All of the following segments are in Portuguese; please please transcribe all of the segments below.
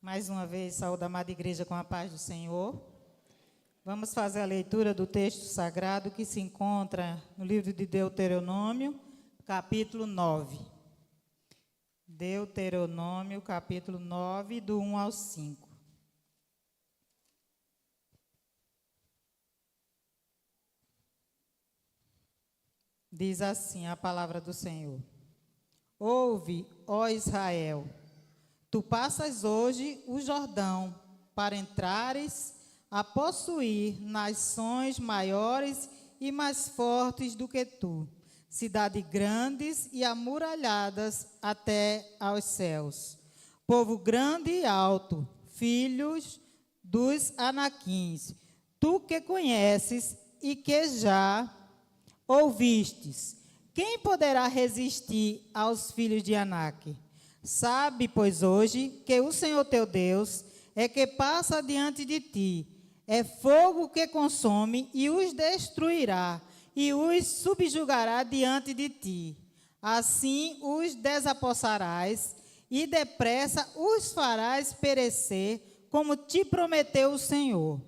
Mais uma vez, saúdo a amada igreja com a paz do Senhor. Vamos fazer a leitura do texto sagrado que se encontra no livro de Deuteronômio, capítulo 9. Deuteronômio, capítulo 9, do 1 ao 5. Diz assim a palavra do Senhor: Ouve, ó Israel, tu passas hoje o Jordão para entrares a possuir nações maiores e mais fortes do que tu, cidades grandes e amuralhadas até aos céus, povo grande e alto, filhos dos Anaquins, tu que conheces e que já ouvistes. Quem poderá resistir aos filhos de Anak? Sabe, pois, hoje, que o Senhor teu Deus é que passa diante de ti, é fogo que consome e os destruirá, e os subjugará diante de ti. Assim os desapossarás, e depressa os farás perecer, como te prometeu o Senhor.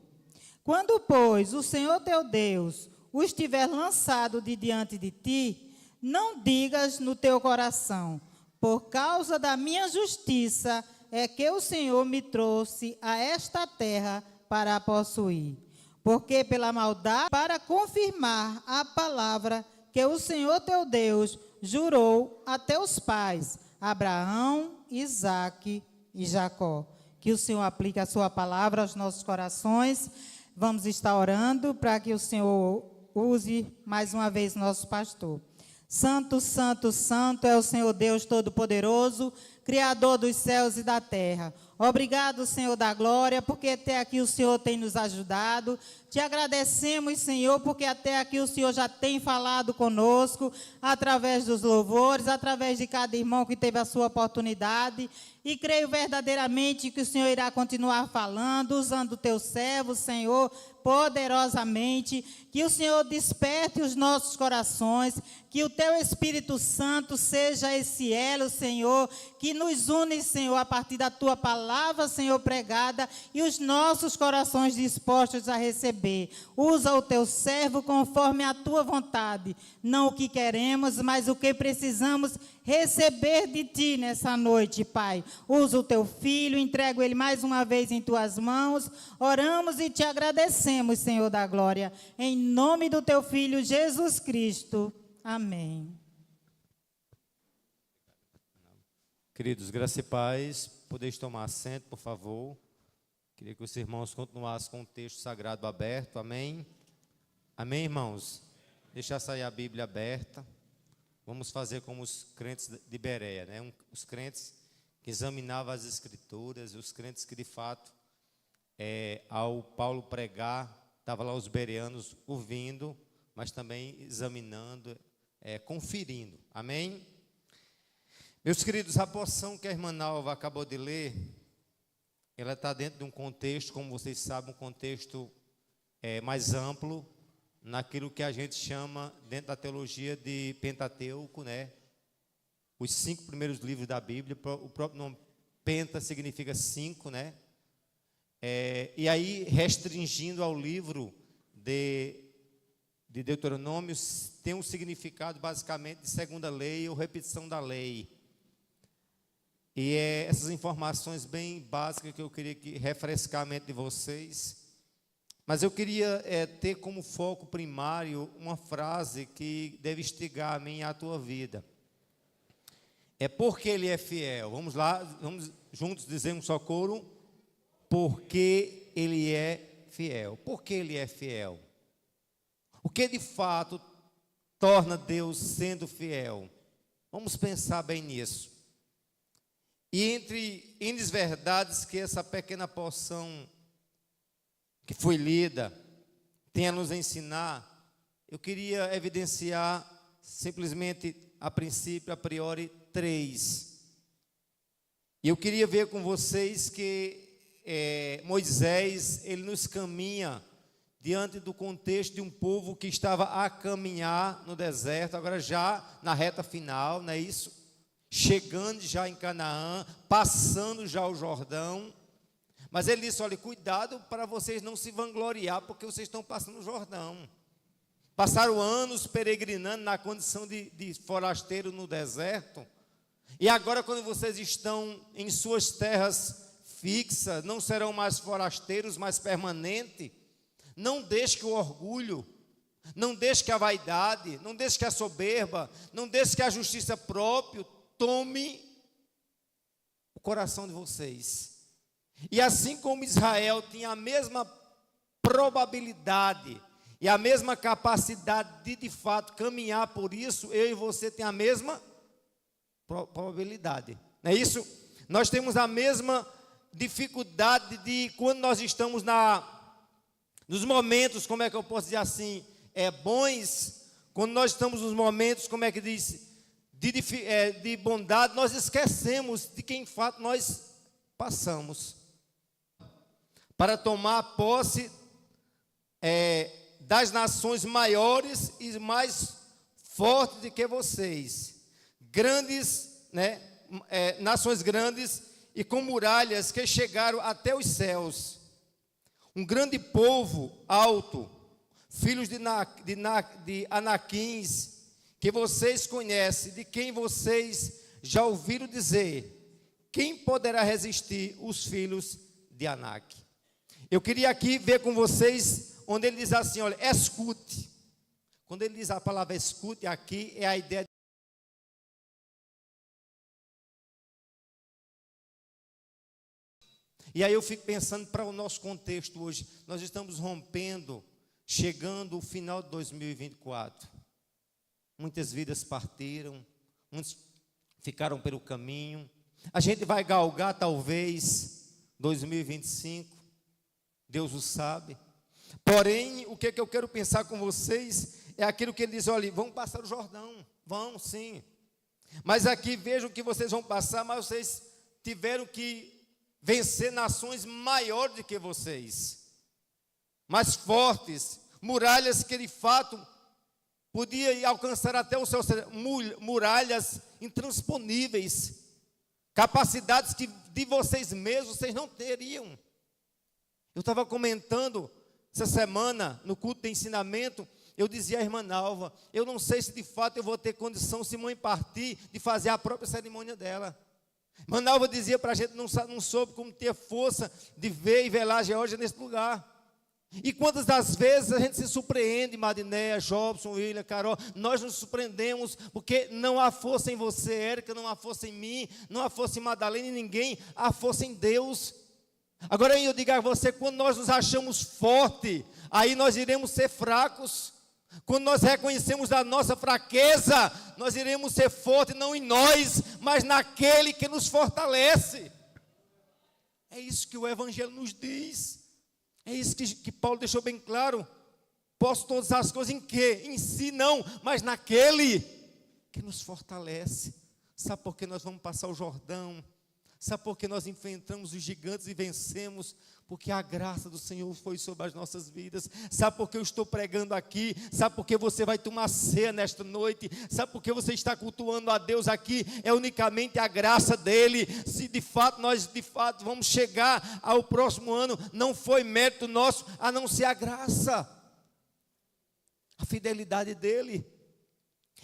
Quando, pois, o Senhor teu Deus os tiver lançado de diante de ti, não digas no teu coração: por causa da minha justiça é que o Senhor me trouxe a esta terra para a possuir. Porque pela maldade, para confirmar a palavra que o Senhor teu Deus jurou a teus pais, Abraão, Isaque e Jacó. Que o Senhor aplique a sua palavra aos nossos corações. Vamos estar orando para que o Senhor use mais uma vez nosso pastor. Santo, santo, santo é o Senhor Deus Todo-Poderoso, Criador dos céus e da terra. Obrigado, Senhor da glória, porque até aqui o Senhor tem nos ajudado. Te agradecemos, Senhor, porque até aqui o Senhor já tem falado conosco, através dos louvores, através de cada irmão que teve a sua oportunidade. E creio verdadeiramente que o Senhor irá continuar falando, usando o teu servo, Senhor, poderosamente. Que o Senhor desperte os nossos corações, que o teu Espírito Santo seja esse elo, Senhor, que nos une, Senhor, a partir da tua palavra, Senhor, pregada, e os nossos corações dispostos a receber. Usa o teu servo conforme a tua vontade, não o que queremos, mas o que precisamos receber de ti nessa noite, Pai. Usa o teu filho, entrego ele mais uma vez em tuas mãos. Oramos e te agradecemos, Senhor da glória, em nome do teu filho Jesus Cristo. Amém. Queridos, graça e paz, podeis tomar assento, por favor. Queria que os irmãos continuassem com o texto sagrado aberto, amém? Amém, irmãos? Deixar sair a Bíblia aberta. Vamos fazer como os crentes de Bereia, né? Os crentes que examinavam as Escrituras, os crentes que, de fato, ao Paulo pregar, estavam lá os bereanos ouvindo, mas também examinando, conferindo, amém? Meus queridos, a porção que a irmã Nalva acabou de ler, ela está dentro de um contexto, como vocês sabem, um contexto mais amplo, naquilo que a gente chama, dentro da teologia, de Pentateuco, né? Os 5 primeiros livros da Bíblia. O próprio nome Penta significa 5, né? E aí, restringindo ao livro de Deuteronômio, tem um significado basicamente de segunda lei ou repetição da lei. E essas informações bem básicas que eu queria refrescar a mente de vocês. Mas eu queria ter como foco primário uma frase que deve instigar a mim e a tua vida. É porque ele é fiel. Vamos lá, vamos juntos dizer um só coro. Porque ele é fiel. Por que ele é fiel? O que de fato torna Deus sendo fiel? Vamos pensar bem nisso. E entre N verdades que essa pequena porção que foi lida tem a nos ensinar, eu queria evidenciar simplesmente, a princípio, a priori, 3. E eu queria ver com vocês que Moisés, ele nos caminha diante do contexto de um povo que estava a caminhar no deserto, agora já na reta final, não é isso? Chegando já em Canaã, passando já o Jordão, Mas ele disse, olha, cuidado para vocês não se vangloriar, porque vocês estão passando o Jordão. Passaram anos peregrinando na condição de forasteiro no deserto. E agora, quando vocês estão em suas terras fixas, não serão mais forasteiros, mas permanentes. Não deixe que o orgulho, não deixe que a vaidade, não deixe que a soberba, não deixe que a justiça própria tome o coração de vocês. E assim como Israel tinha a mesma probabilidade e a mesma capacidade de fato caminhar por isso, eu e você tem a mesma probabilidade. Não é isso? Nós temos a mesma dificuldade de quando nós estamos nos momentos, como é que eu posso dizer assim, bons, quando nós estamos nos momentos, como é que diz, de bondade, nós esquecemos de quem de fato nós passamos. Para tomar posse das nações maiores e mais fortes do que vocês, grandes, né, nações grandes e com muralhas que chegaram até os céus, um grande povo alto, filhos de Anaquins, que vocês conhecem, de quem vocês já ouviram dizer, quem poderá resistir os filhos de Anak? Eu queria aqui ver com vocês, onde ele diz assim, olha, escute. Quando ele diz a palavra escute aqui, é a ideia de... E aí eu fico pensando para o nosso contexto hoje, nós estamos rompendo, chegando o final de 2024. Muitas vidas partiram, muitos ficaram pelo caminho. A gente vai galgar talvez 2025, Deus o sabe. Porém, o que eu quero pensar com vocês é aquilo que ele diz, olha, vão passar o Jordão, vão sim. Mas aqui vejam que vocês vão passar, mas vocês tiveram que vencer nações maiores do que vocês, mais fortes, muralhas que de fato podia alcançar até os seus, muralhas intransponíveis, capacidades que de vocês mesmos vocês não teriam. Eu estava comentando essa semana no culto de ensinamento, eu dizia à irmã Nalva, eu não sei se de fato eu vou ter condição, se mãe partir, de fazer a própria cerimônia dela. Irmã Nalva dizia para a gente, não soube como ter força de ver e velar a Geórgia nesse lugar. E quantas das vezes a gente se surpreende, Marinéia, Jobson, William, Carol, nós nos surpreendemos, porque não há força em você, Érica, não há força em mim, não há força em Madalena, em ninguém, há força em Deus. Agora eu digo a você, quando nós nos achamos fortes, aí nós iremos ser fracos. Quando nós reconhecemos a nossa fraqueza, nós iremos ser fortes não em nós, mas naquele que nos fortalece. É isso que o Evangelho nos diz. É isso que Paulo deixou bem claro. Posso todas as coisas em quê? Em si não, mas naquele que nos fortalece. Sabe por que nós vamos passar o Jordão? Sabe por que nós enfrentamos os gigantes e vencemos? Porque a graça do Senhor foi sobre as nossas vidas. Sabe por que eu estou pregando aqui? Sabe por que você vai tomar ceia nesta noite? Sabe por que você está cultuando a Deus aqui? É unicamente a graça dEle. Se de fato nós vamos chegar ao próximo ano, não foi mérito nosso, a não ser a graça, a fidelidade dEle.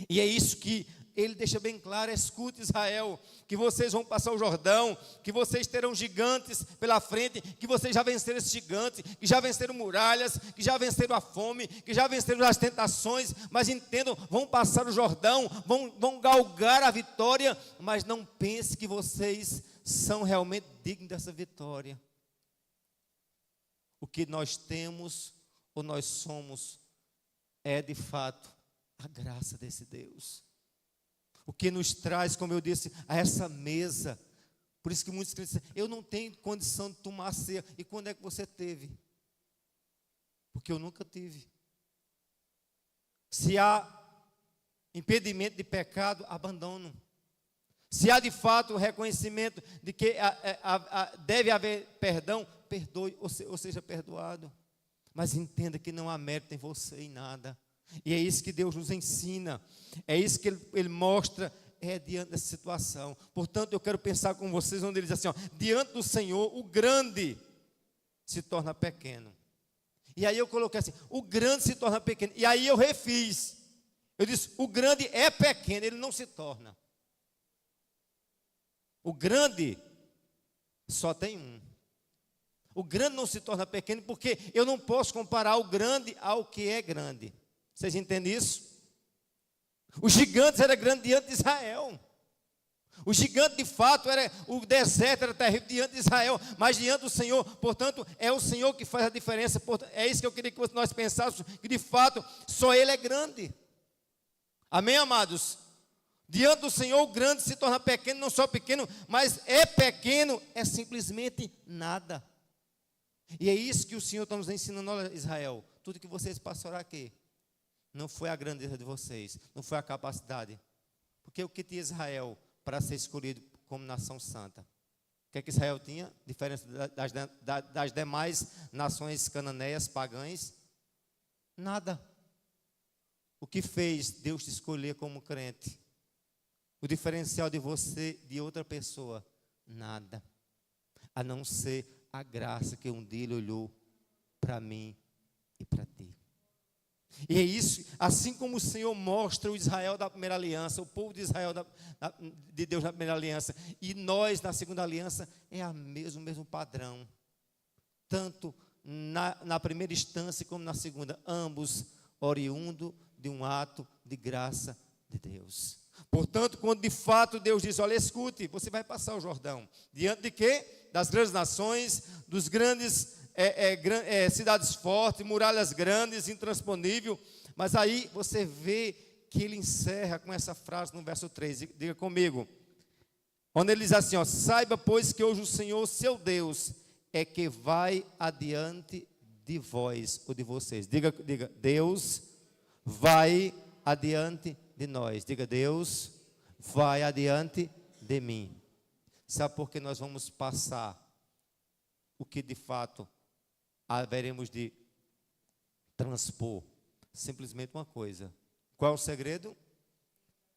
E é isso que ele deixa bem claro, escute Israel, que vocês vão passar o Jordão, que vocês terão gigantes pela frente, que vocês já venceram esses gigantes, que já venceram muralhas, que já venceram a fome, que já venceram as tentações, mas entendam, vão passar o Jordão, vão galgar a vitória, mas não pense que vocês são realmente dignos dessa vitória. O que nós temos, ou nós somos, é de fato a graça desse Deus. O que nos traz, como eu disse, a essa mesa. Por isso que muitos crentes dizem, eu não tenho condição de tomar ceia. E quando é que você teve? Porque eu nunca tive. Se há impedimento de pecado, abandono. Se há de fato o reconhecimento de que deve haver perdão, perdoe, ou seja perdoado. Mas entenda que não há mérito em você em nada. E é isso que Deus nos ensina, é isso que Ele mostra diante dessa situação. Portanto, eu quero pensar com vocês, onde Ele diz assim, ó, diante do Senhor, o grande, se torna pequeno. E aí eu coloquei assim, o grande se torna pequeno. E aí eu refiz. Eu disse, o grande é pequeno, ele não se torna. O grande só tem um. O grande não se torna pequeno porque eu não posso comparar o grande ao que é grande. Vocês entendem isso? Os gigantes eram grandes diante de Israel. O gigante, de fato, o deserto era terrível diante de Israel, mas diante do Senhor, portanto, é o Senhor que faz a diferença. É isso que eu queria que nós pensássemos, que de fato, só Ele é grande. Amém, amados? Diante do Senhor, o grande se torna pequeno, não só pequeno, mas é pequeno, é simplesmente nada. E é isso que o Senhor está nos ensinando. Olha, Israel, tudo que vocês passaram aqui, não foi a grandeza de vocês, não foi a capacidade. Porque o que tinha Israel para ser escolhido como nação santa? O que é que Israel tinha? Diferença das demais nações cananeias, pagãs? Nada. O que fez Deus te escolher como crente? O diferencial de você, de outra pessoa? Nada. A não ser a graça que um dia Ele olhou para mim e para ti. E é isso, assim como o Senhor mostra o Israel da primeira aliança, o povo de Israel de Deus na primeira aliança, e nós na segunda aliança, é o mesmo padrão. Tanto na primeira instância como na segunda, ambos oriundo de um ato de graça de Deus. Portanto, quando de fato Deus diz, olha, escute, você vai passar o Jordão, diante de quê? Das grandes nações, dos grandes cidades fortes, muralhas grandes, intransponível. Mas aí você vê que ele encerra com essa frase no verso 3, diga comigo, onde ele diz assim, ó, saiba pois que hoje o Senhor, seu Deus, é que vai adiante de vós, ou de vocês. Diga, Deus vai adiante de nós. Diga, Deus vai adiante de mim. Sabe por que nós vamos passar o que de fato haveremos de transpor? Simplesmente uma coisa. Qual é o segredo?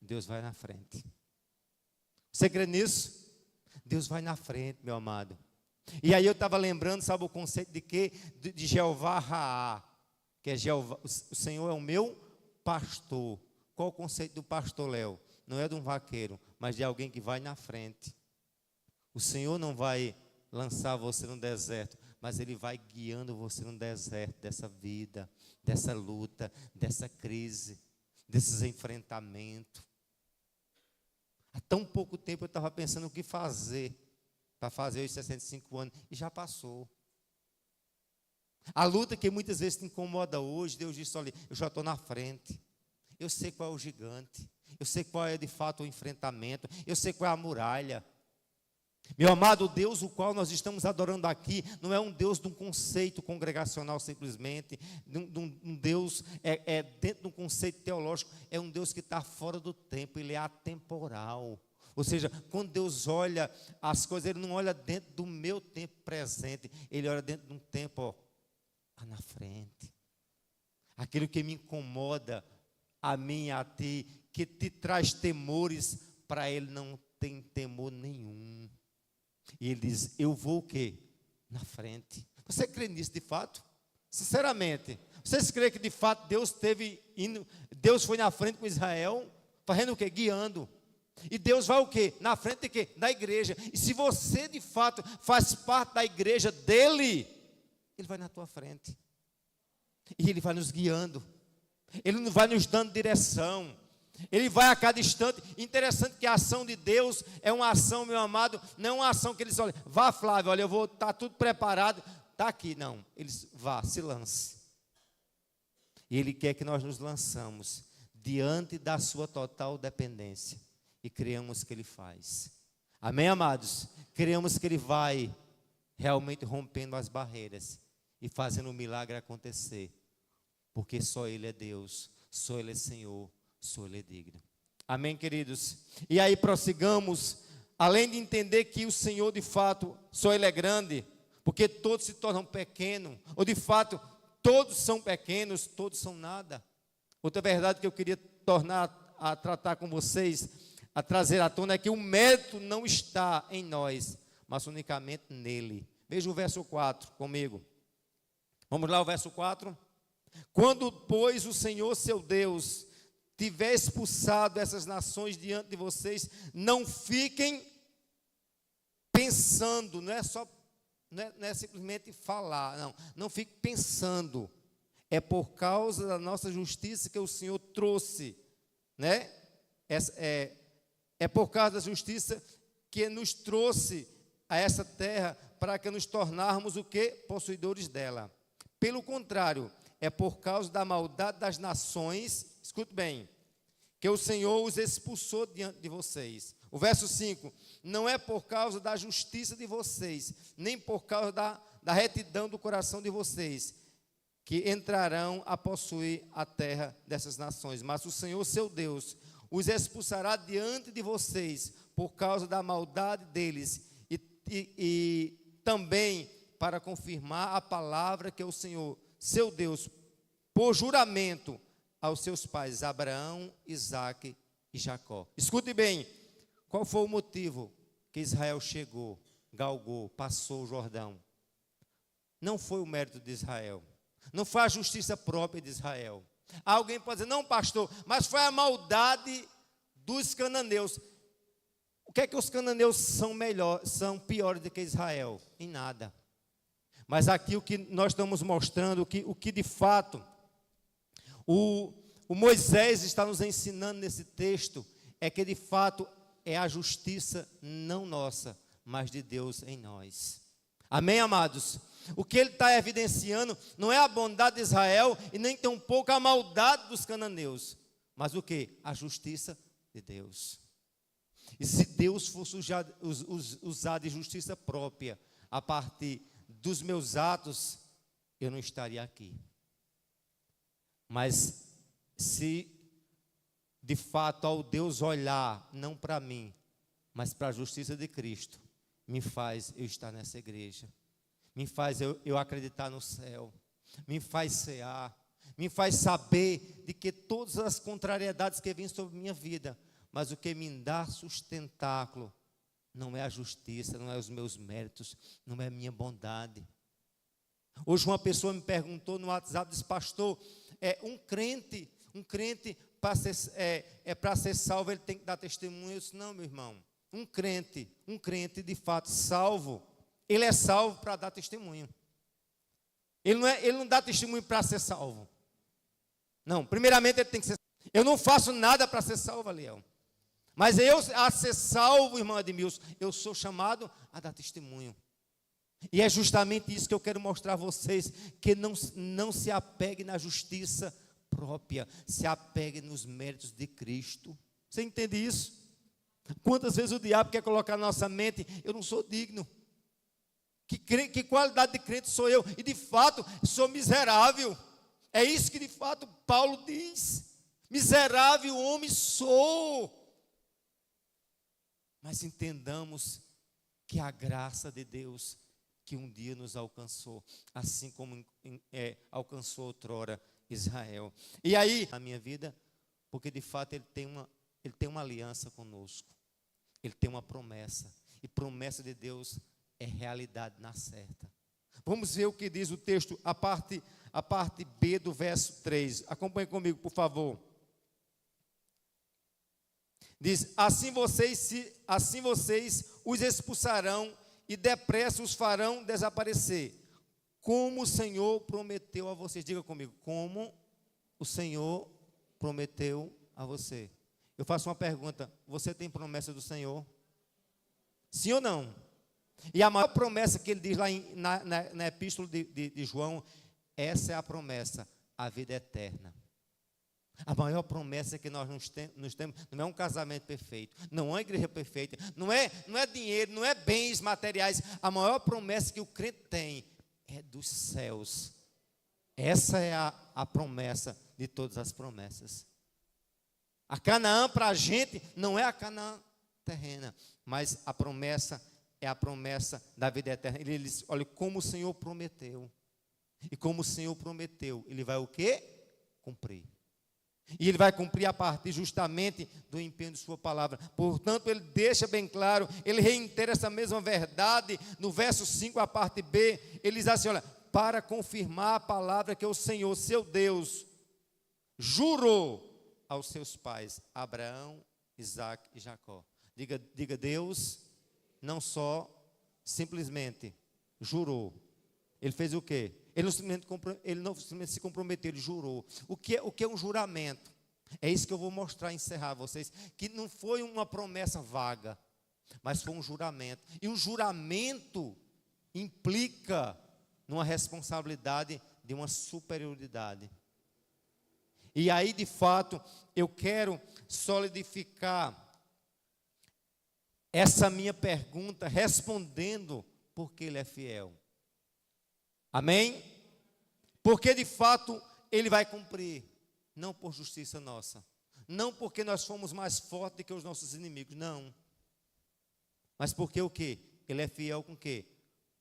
Deus vai na frente. Você crê nisso? Deus vai na frente, meu amado. E aí eu estava lembrando, sabe o conceito de quê? De Jeová Raá, que é Jeová, o Senhor é o meu pastor. Qual o conceito do pastor, Léo? Não é de um vaqueiro, mas de alguém que vai na frente. O Senhor não vai lançar você no deserto, mas Ele vai guiando você no deserto dessa vida, dessa luta, dessa crise, desses enfrentamentos. Há tão pouco tempo eu estava pensando o que fazer para fazer os 65 anos, e já passou. A luta que muitas vezes te incomoda hoje, Deus disse, olha, eu já estou na frente. Eu sei qual é o gigante, eu sei qual é de fato o enfrentamento, eu sei qual é a muralha. Meu amado, o Deus o qual nós estamos adorando aqui não é um Deus de um conceito congregacional simplesmente, um Deus dentro de um conceito teológico, é um Deus que está fora do tempo, Ele é atemporal. Ou seja, quando Deus olha as coisas, Ele não olha dentro do meu tempo presente, Ele olha dentro de um tempo lá na frente. Aquilo que me incomoda, a mim e a ti, que te traz temores, para Ele não tem temor nenhum. E Ele diz, eu vou o quê? Na frente. Você crê nisso de fato? Sinceramente, vocês creem que de fato Deus foi na frente com Israel, fazendo o quê? Guiando. E Deus vai o quê? Na frente de quê? Da igreja. E se você de fato faz parte da igreja dele, Ele vai na tua frente. E Ele vai nos guiando. Ele não vai nos dando direção. Ele vai a cada instante. Interessante que a ação de Deus é uma ação, meu amado, não é uma ação que Ele diz, olha, vá Flávio, olha, eu vou estar tudo preparado, está aqui, não. Ele diz, vá, se lance. E Ele quer que nós nos lançamos diante da sua total dependência e creamos que Ele faz. Amém, amados? Creamos que Ele vai realmente rompendo as barreiras e fazendo o milagre acontecer, porque só Ele é Deus, só Ele é Senhor, só Ele é digno. Amém, queridos? E aí prossigamos, além de entender que o Senhor de fato, só Ele é grande, porque todos se tornam pequenos, ou de fato, todos são pequenos, todos são nada. Outra verdade que eu queria tornar a tratar com vocês, a trazer à tona, é que o mérito não está em nós, mas unicamente nele. Veja o verso 4 comigo. Vamos lá, o verso 4. Quando, pois, o Senhor seu Deus tiver expulsado essas nações diante de vocês, não fiquem pensando, não é simplesmente falar, não fique pensando. É por causa da nossa justiça que o Senhor trouxe, né? É por causa da justiça que nos trouxe a essa terra para que nos tornarmos o quê? Possuidores dela. Pelo contrário, é por causa da maldade das nações, escute bem, que o Senhor os expulsou diante de vocês. O verso 5, não é por causa da justiça de vocês, nem por causa da retidão do coração de vocês, que entrarão a possuir a terra dessas nações, mas o Senhor seu Deus os expulsará diante de vocês, por causa da maldade deles, e também para confirmar a palavra que o Senhor, seu Deus, por juramento aos seus pais, Abraão, Isaque e Jacó. Escute bem, qual foi o motivo que Israel chegou, galgou, passou o Jordão? Não foi o mérito de Israel, não foi a justiça própria de Israel. Alguém pode dizer, não pastor, mas foi a maldade dos cananeus. O que é que os cananeus são piores do que Israel? Em nada. Mas aqui o que nós estamos mostrando, o que de fato o Moisés está nos ensinando nesse texto, é que de fato é a justiça não nossa, mas de Deus em nós. Amém, amados? O que ele está evidenciando não é a bondade de Israel e nem tampouco a maldade dos cananeus, mas o que? A justiça de Deus. E se Deus fosse usar de justiça própria a partir dos meus atos, eu não estaria aqui. Mas se de fato ao Deus olhar, não para mim, mas para a justiça de Cristo, me faz eu estar nessa igreja, me faz eu acreditar no céu, me faz cear, me faz saber de que todas as contrariedades que vêm sobre minha vida, mas o que me dá sustentáculo não é a justiça, não é os meus méritos, não é a minha bondade. Hoje uma pessoa me perguntou no WhatsApp, disse, pastor, um crente para ser salvo, ele tem que dar testemunho. Eu disse, não, meu irmão, um crente de fato salvo, ele é salvo para dar testemunho. Ele não dá testemunho para ser salvo. Não, primeiramente ele tem que ser salvo. Eu não faço nada para ser salvo, Leão. Mas a ser salvo, irmão Edmilson, eu sou chamado a dar testemunho. E é justamente isso que eu quero mostrar a vocês, que não se apegue na justiça própria, se apegue nos méritos de Cristo. Você entende isso? Quantas vezes o diabo quer colocar na nossa mente, eu não sou digno. Que qualidade de crente sou eu? E de fato, sou miserável. É isso que de fato Paulo diz. Miserável homem sou. Mas entendamos que a graça de Deus que um dia nos alcançou, assim como alcançou outrora Israel. E aí, na minha vida, porque de fato ele tem uma aliança conosco. Ele tem uma promessa. E promessa de Deus é realidade na certa. Vamos ver o que diz o texto, a parte B do verso 3. Acompanhe comigo, por favor. Diz, assim vocês os expulsarão e depressa os farão desaparecer, como o Senhor prometeu a vocês. Diga comigo, como o Senhor prometeu a você. Eu faço uma pergunta, você tem promessa do Senhor? Sim ou não? E a maior promessa que ele diz lá na epístola de João, essa é a promessa, a vida eterna. A maior promessa que nós nos temos não é um casamento perfeito, não é uma igreja perfeita, não é dinheiro, não é bens materiais. A maior promessa que o crente tem é dos céus. Essa é a promessa de todas as promessas. A Canaã para a gente não é a Canaã terrena, mas a promessa é a promessa da vida eterna. Ele diz, olha, como o Senhor prometeu. E como o Senhor prometeu, Ele vai o quê? Cumprir. E ele vai cumprir a partir justamente do empenho de sua palavra. Portanto, ele deixa bem claro, ele reitera essa mesma verdade. No verso 5, a parte B, ele diz assim, olha, para confirmar a palavra que o Senhor, seu Deus, jurou aos seus pais, Abraão, Isaque e Jacó. Diga Deus, não só, simplesmente, jurou. Ele fez o quê? Ele não simplesmente se comprometeu, ele jurou. O que é um juramento? É isso que eu vou mostrar, encerrar vocês. Que não foi uma promessa vaga, mas foi um juramento. E um juramento implica numa responsabilidade de uma superioridade. E aí, de fato, eu quero solidificar essa minha pergunta respondendo porque ele é fiel. Amém? Porque de fato ele vai cumprir, não por justiça nossa, não porque nós fomos mais fortes do que os nossos inimigos, não. Mas porque o quê? Ele é fiel com o quê?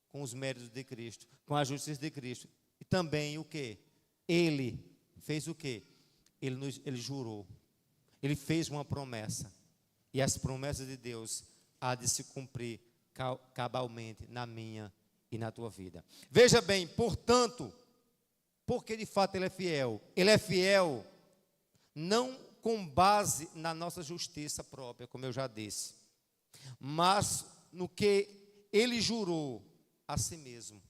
Com os méritos de Cristo, com a justiça de Cristo. E também o quê? Ele fez o quê? Ele jurou. Ele fez uma promessa. E as promessas de Deus há de se cumprir cabalmente na minha e na tua vida. Veja bem, portanto, porque de fato ele é fiel. Ele é fiel não com base na nossa justiça própria, como eu já disse, mas no que ele jurou a si mesmo.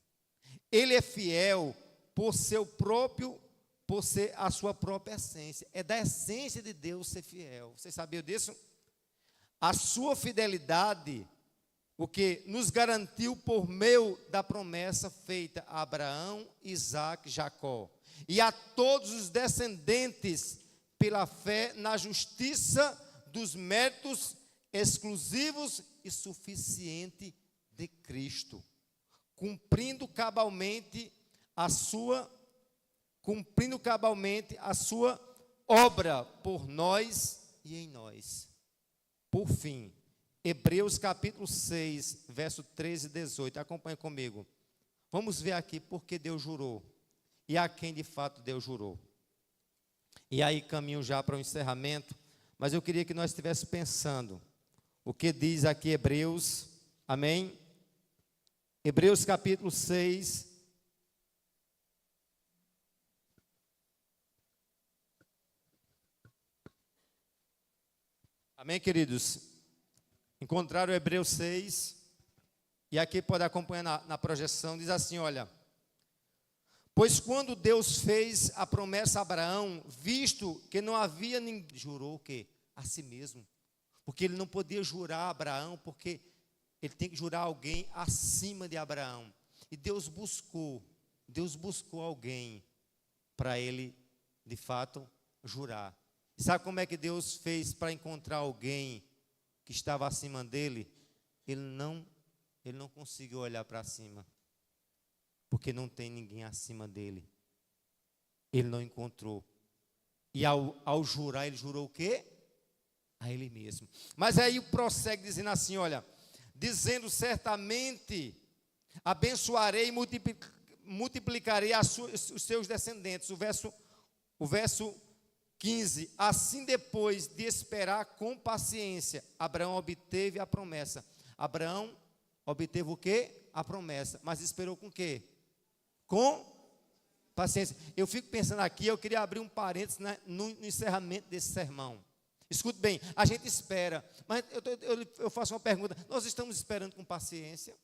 Ele é fiel por ser a sua própria essência. É da essência de Deus ser fiel. Vocês sabiam disso? A sua fidelidade, o que nos garantiu por meio da promessa feita a Abraão, Isaque, Jacó, e a todos os descendentes pela fé na justiça dos méritos exclusivos e suficiente de Cristo, cumprindo cabalmente a sua obra por nós e em nós. Por fim, Hebreus capítulo 6, verso 13 e 18. Acompanhe comigo. Vamos ver aqui porque Deus jurou. E a quem de fato Deus jurou. E aí caminho já para o encerramento. Mas eu queria que nós estivéssemos pensando. O que diz aqui Hebreus. Amém? Hebreus capítulo 6. Amém, queridos? Encontraram Hebreus 6, e aqui pode acompanhar na projeção, diz assim, olha, pois quando Deus fez a promessa a Abraão, visto que não havia ninguém, jurou o quê? A si mesmo, porque ele não podia jurar a Abraão, porque ele tem que jurar alguém acima de Abraão, e Deus buscou alguém para ele, de fato, jurar. E sabe como é que Deus fez para encontrar alguém que estava acima dele? Ele não conseguiu olhar para cima, porque não tem ninguém acima dele. Ele não encontrou. E ao jurar, ele jurou o quê? A ele mesmo. Mas aí prossegue dizendo assim, olha, dizendo certamente, abençoarei e multiplicarei os seus descendentes. O verso 15, assim depois de esperar com paciência, Abraão obteve a promessa. Abraão obteve o quê? A promessa. Mas esperou com o quê? Com paciência. Eu fico pensando aqui, eu queria abrir um parênteses, né, no encerramento desse sermão. Escute bem, a gente espera, mas eu faço uma pergunta, nós estamos esperando com paciência?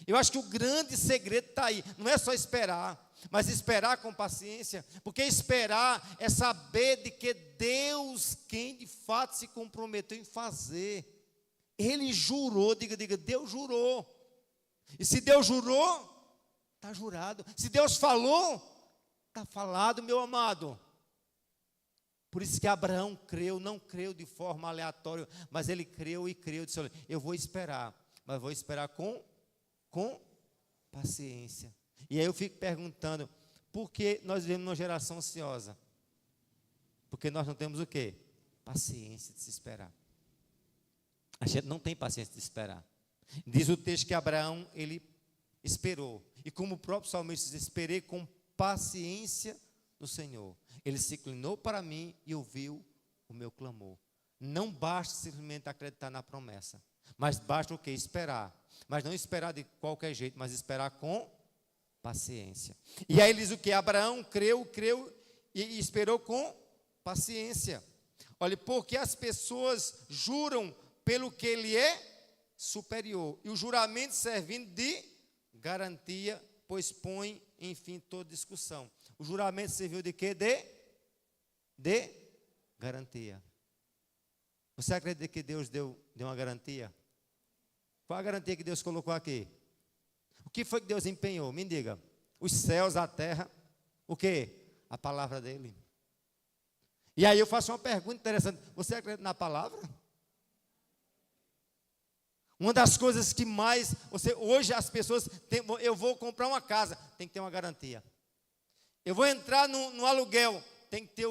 Eu acho que o grande segredo está aí, não é só esperar, mas esperar com paciência, porque esperar é saber de que Deus, quem de fato se comprometeu em fazer, Ele jurou, diga, Deus jurou, e se Deus jurou, está jurado, se Deus falou, está falado, meu amado. Por isso que Abraão creu, não creu de forma aleatória, mas ele creu e creu, disse, olha, eu vou esperar, mas vou esperar com paciência. E aí eu fico perguntando, por que nós vivemos numa geração ansiosa? Porque nós não temos o quê? Paciência de se esperar. A gente não tem paciência de esperar. Diz o texto que Abraão, ele esperou. E como o próprio salmista diz, esperei com paciência no Senhor. Ele se inclinou para mim e ouviu o meu clamor. Não basta simplesmente acreditar na promessa, mas basta o quê? Esperar. Mas não esperar de qualquer jeito, mas esperar com paciência. E aí ele diz o que? Abraão creu e esperou com paciência. Olha, porque as pessoas juram pelo que ele é superior. E o juramento servindo de garantia, pois põe, enfim, toda discussão. O juramento serviu de quê? De garantia. Você acredita que Deus deu uma garantia? Qual a garantia que Deus colocou aqui? O que foi que Deus empenhou? Me diga. Os céus, a terra, o quê? A palavra dele. E aí eu faço uma pergunta interessante. Você acredita na palavra? Uma das coisas que mais, hoje as pessoas, eu vou comprar uma casa, tem que ter uma garantia. Eu vou entrar no aluguel, tem que ter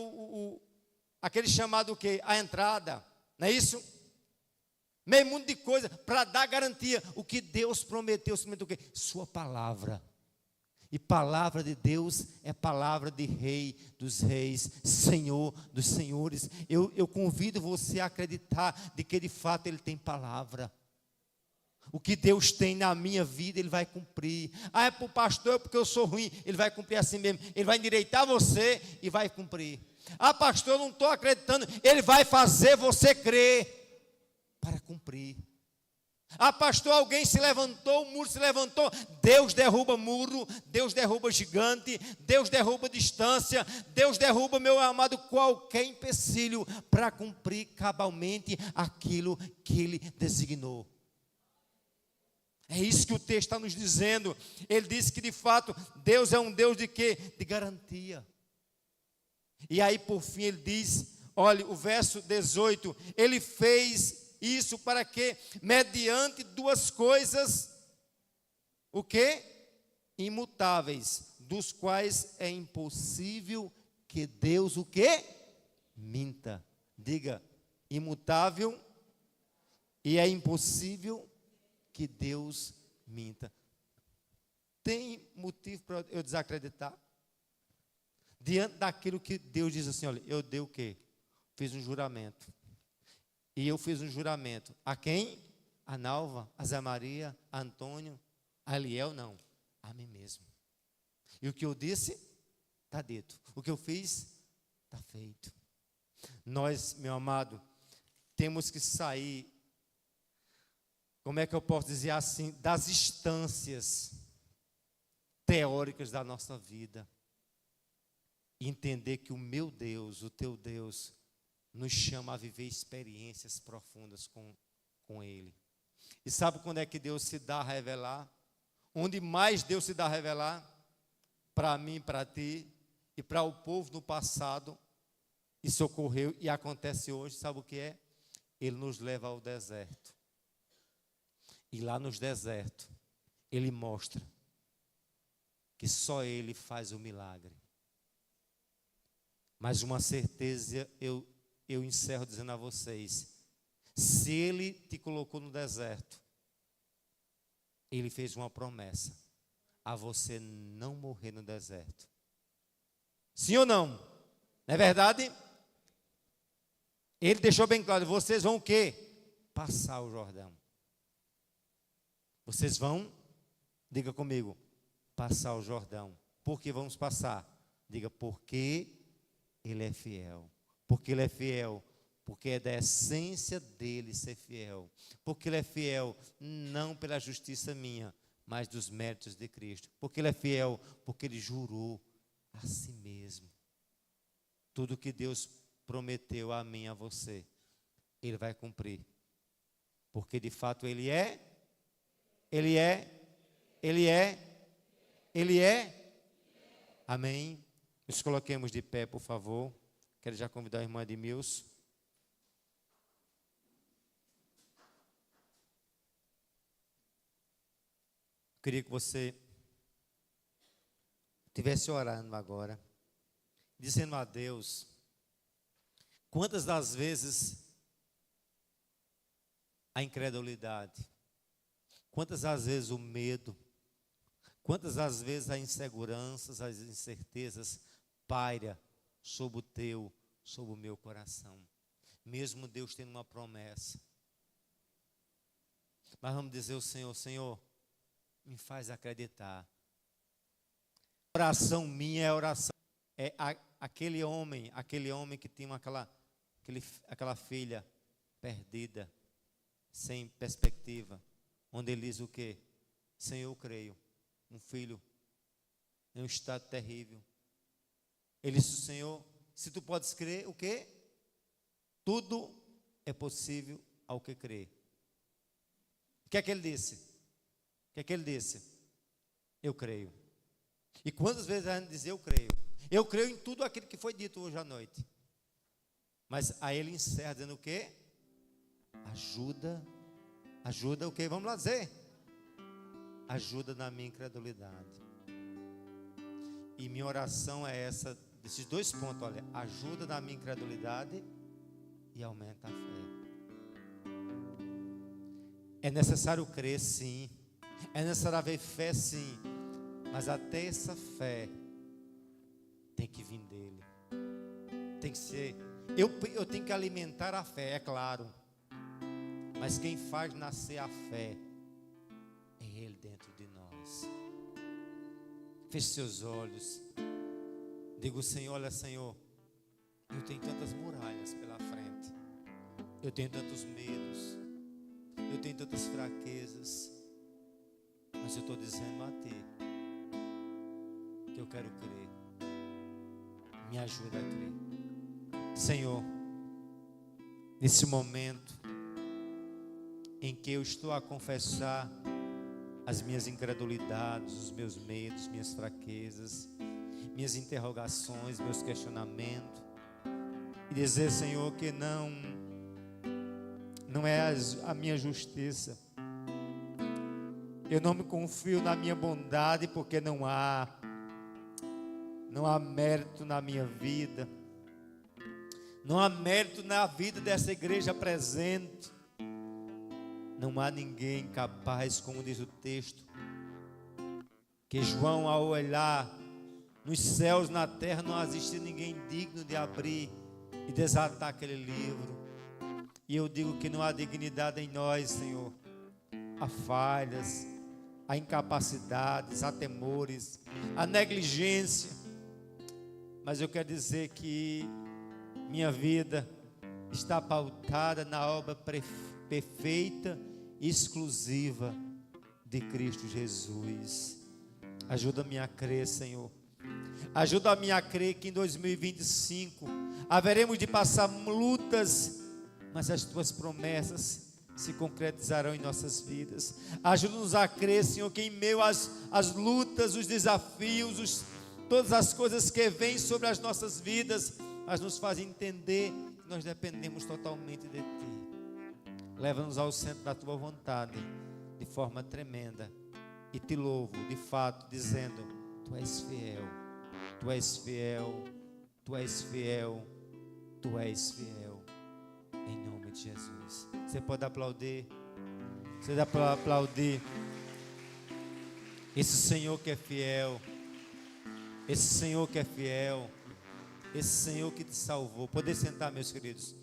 aquele chamado o quê? A entrada, não é isso? Meio mundo de coisa, para dar garantia. O que Deus prometeu, o quê? Sua palavra. E palavra de Deus é palavra de Rei dos reis, Senhor dos senhores. Eu convido você a acreditar de que de fato Ele tem palavra. O que Deus tem na minha vida, Ele vai cumprir. Ah, é para o pastor, porque eu sou ruim. Ele vai cumprir assim mesmo. Ele vai endireitar você e vai cumprir. Ah, pastor, eu não estou acreditando. Ele vai fazer você crer para cumprir. Ah, pastor, alguém se levantou, o muro se levantou. Deus derruba muro, Deus derruba gigante, Deus derruba distância, Deus derruba, meu amado, qualquer empecilho para cumprir cabalmente aquilo que Ele designou. É isso que o texto está nos dizendo. Ele disse que de fato Deus é um Deus de quê? De garantia. E aí por fim ele diz, olha o verso 18, Ele fez isso para que mediante duas coisas, o quê? Imutáveis, dos quais é impossível que Deus o quê? Minta. Diga, imutável e é impossível que Deus minta. Tem motivo para eu desacreditar? Diante daquilo que Deus diz assim, olha, eu dei o quê? Fiz um juramento. E eu fiz um juramento. A quem? A Nalva, a Zé Maria, a Antônio, a Eliel, não. A mim mesmo. E o que eu disse, está dito. O que eu fiz, está feito. Nós, meu amado, temos que sair, como é que eu posso dizer assim, das instâncias teóricas da nossa vida. E entender que o meu Deus, o teu Deus, nos chama a viver experiências profundas com Ele. E sabe quando é que Deus se dá a revelar? Onde mais Deus se dá a revelar? Para mim, para ti e para o povo no passado. Isso ocorreu e acontece hoje, sabe o que é? Ele nos leva ao deserto. E lá nos desertos, Ele mostra que só Ele faz o milagre. Mas uma certeza eu encerro dizendo a vocês, se Ele te colocou no deserto, Ele fez uma promessa, a você não morrer no deserto. Sim ou não? Não é verdade? Ele deixou bem claro, vocês vão o quê? Passar o Jordão. Vocês vão, diga comigo, passar o Jordão. Por que vamos passar? Diga, porque Ele é fiel. Porque Ele é fiel. Porque é da essência dEle ser fiel. Porque Ele é fiel, não pela justiça minha, mas dos méritos de Cristo. Porque Ele é fiel, porque Ele jurou a si mesmo. Tudo que Deus prometeu a mim e a você, Ele vai cumprir. Porque de fato Ele é. Amém? Nos coloquemos de pé, por favor. Quero já convidar a irmã Edmilson. Queria que você estivesse orando agora, dizendo a Deus, quantas das vezes a incredulidade, quantas das vezes o medo, quantas das vezes as inseguranças, as incertezas paira sobre o teu, sobre o meu coração. Mesmo Deus tendo uma promessa. Mas vamos dizer ao Senhor: Senhor, me faz acreditar. A oração minha é a oração. Aquele homem que tinha aquela filha perdida, sem perspectiva, onde ele diz o quê? Senhor, eu creio, um filho em um estado terrível. Ele disse: Senhor, se tu podes crer, o quê? Tudo é possível ao que crê. O que é que ele disse? O que é que ele disse? Eu creio. E quantas vezes a gente diz eu creio? Eu creio em tudo aquilo que foi dito hoje à noite. Mas aí ele encerra dizendo o quê? Ajuda o quê? Vamos lá dizer. Ajuda na minha incredulidade. E minha oração é essa, desses dois pontos, olha. Ajuda na minha incredulidade e aumenta a fé. É necessário crer, sim. É necessário haver fé, sim. Mas até essa fé tem que vir dele. Tem que ser. Eu tenho que alimentar a fé, é claro. Mas quem faz nascer a fé é Ele dentro de nós. Feche seus olhos. Diga: Senhor, olha, Senhor, eu tenho tantas muralhas pela frente. Eu tenho tantos medos. Eu tenho tantas fraquezas. Mas eu estou dizendo a Ti que eu quero crer. Me ajuda a crer. Senhor, nesse momento em que eu estou a confessar as minhas incredulidades, os meus medos, minhas fraquezas, minhas interrogações, meus questionamentos, e dizer, Senhor, que não é a minha justiça. Eu não me confio na minha bondade, porque não há mérito na minha vida. Não há mérito na vida dessa igreja presente. Não há ninguém capaz, como diz o texto, que João, ao olhar nos céus, na terra, não existe ninguém digno de abrir e desatar aquele livro. E eu digo que não há dignidade em nós, Senhor. Há falhas, há incapacidades, há temores, há negligência. Mas eu quero dizer que minha vida está pautada na obra perfeita e exclusiva de Cristo Jesus. Ajuda-me a crer, Senhor. Ajuda-me a crer que em 2025 haveremos de passar lutas, mas as Tuas promessas se concretizarão em nossas vidas. Ajuda-nos a crer, Senhor, que em meio às lutas, os desafios, todas as coisas que vêm sobre as nossas vidas, mas nos fazem entender que nós dependemos totalmente de Ti. Leva-nos ao centro da Tua vontade, de forma tremenda, e Te louvo, de fato, dizendo: Tu és fiel, Tu és fiel, Tu és fiel, Tu és fiel, em nome de Jesus. Você pode aplaudir, você dá para aplaudir esse Senhor que é fiel, esse Senhor que é fiel, esse Senhor que te salvou. Poder sentar, meus queridos.